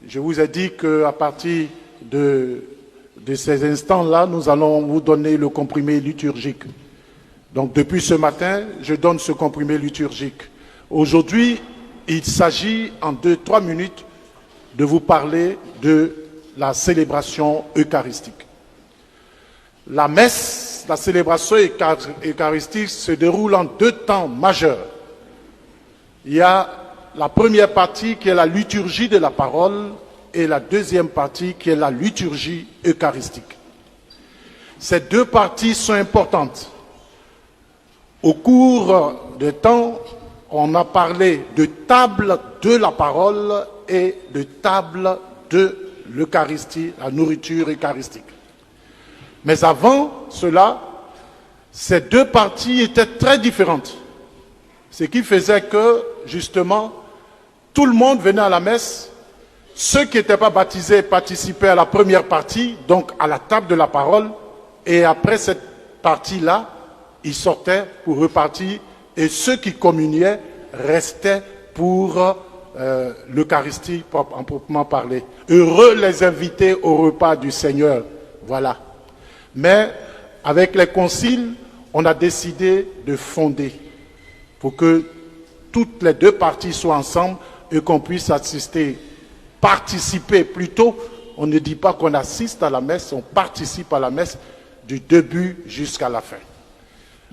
Je vous ai dit qu'à partir de ces instants-là, nous allons vous donner le comprimé liturgique. Donc depuis ce matin, je donne ce comprimé liturgique. Aujourd'hui, il s'agit en 2-3 minutes de vous parler de la célébration eucharistique. La messe, la célébration eucharistique se déroule en 2 temps majeurs. Il y a la première partie qui est la liturgie de la parole et la deuxième partie qui est la liturgie eucharistique. Ces 2 parties sont importantes. Au cours des temps, on a parlé de table de la parole et de table de l'Eucharistie, la nourriture eucharistique. Mais avant cela, ces 2 parties étaient très différentes. Ce qui faisait que, justement, tout le monde venait à la messe. Ceux qui n'étaient pas baptisés participaient à la première partie, donc à la table de la parole. Et après cette partie-là, ils sortaient pour repartir. Et ceux qui communiaient restaient pour l'Eucharistie, en proprement parler. Heureux les invités au repas du Seigneur. Voilà. Mais avec les conciles, on a décidé de fonder pour que toutes les 2 parties soient ensemble et qu'on puisse participer plutôt. On ne dit pas qu'on assiste à la messe, on participe à la messe du début jusqu'à la fin.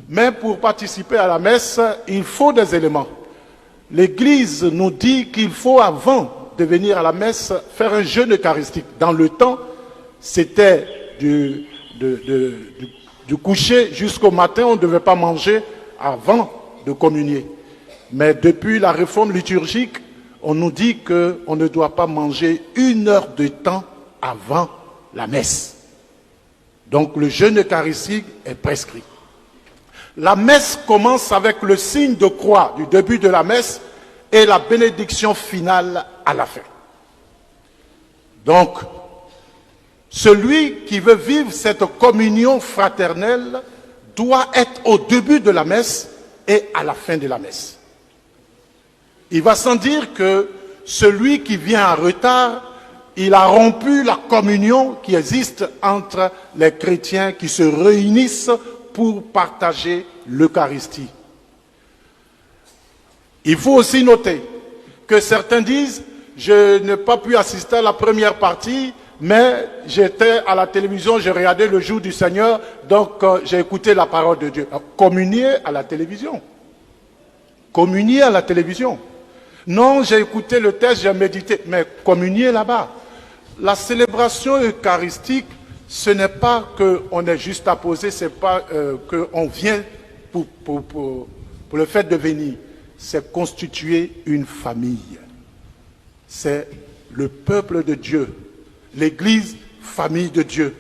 Mais pour participer à la messe, il faut des éléments. L'Église nous dit qu'il faut, avant de venir à la messe, faire un jeûne eucharistique. Dans le temps, c'était du coucher jusqu'au matin, on ne devait pas manger avant de communier. Mais depuis la réforme liturgique, on nous dit qu'on ne doit pas manger 1 heure de temps avant la messe. Donc le jeûne eucharistique est prescrit. La messe commence avec le signe de croix du début de la messe et la bénédiction finale à la fin. Donc, celui qui veut vivre cette communion fraternelle doit être au début de la messe et à la fin de la messe. Il va sans dire que celui qui vient en retard, il a rompu la communion qui existe entre les chrétiens qui se réunissent pour partager l'Eucharistie. Il faut aussi noter que certains disent « Je n'ai pas pu assister à la première partie, mais j'étais à la télévision, j'ai regardé le jour du Seigneur, donc j'ai écouté la parole de Dieu. » Communier à la télévision. Communier à la télévision. Non, j'ai écouté le texte, j'ai médité, mais communier là-bas. La célébration eucharistique, ce n'est pas qu'on est juste à poser, ce n'est pas qu'on vient pour le fait de venir. C'est constituer une famille. C'est le peuple de Dieu, l'Église, famille de Dieu,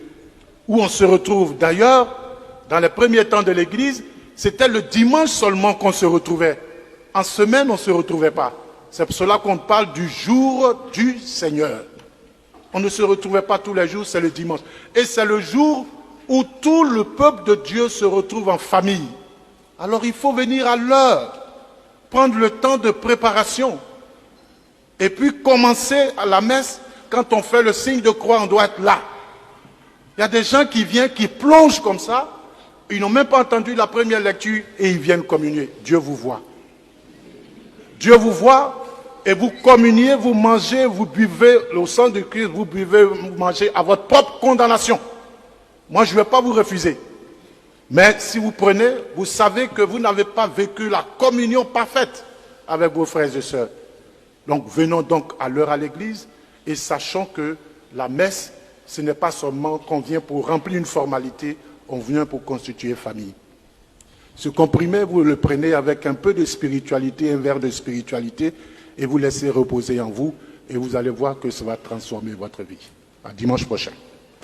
où on se retrouve. D'ailleurs, dans les premiers temps de l'Église, c'était le dimanche seulement qu'on se retrouvait. En semaine, on ne se retrouvait pas. C'est pour cela qu'on parle du jour du Seigneur. On ne se retrouvait pas tous les jours, c'est le dimanche. Et c'est le jour où tout le peuple de Dieu se retrouve en famille. Alors il faut venir à l'heure, prendre le temps de préparation. Et puis commencer à la messe, quand on fait le signe de croix, on doit être là. Il y a des gens qui viennent, qui plongent comme ça, ils n'ont même pas entendu la première lecture et ils viennent communier. Dieu vous voit. Dieu vous voit et vous communiez, vous mangez, vous buvez le sang de Christ, vous buvez, vous mangez à votre propre condamnation. Moi, je ne vais pas vous refuser. Mais si vous prenez, vous savez que vous n'avez pas vécu la communion parfaite avec vos frères et sœurs. Donc, venons donc à l'heure à l'église et sachons que la messe, ce n'est pas seulement qu'on vient pour remplir une formalité, on vient pour constituer famille. Ce comprimé, vous le prenez avec un peu de spiritualité, un verre de spiritualité, et vous laissez reposer en vous, et vous allez voir que ça va transformer votre vie. À dimanche prochain.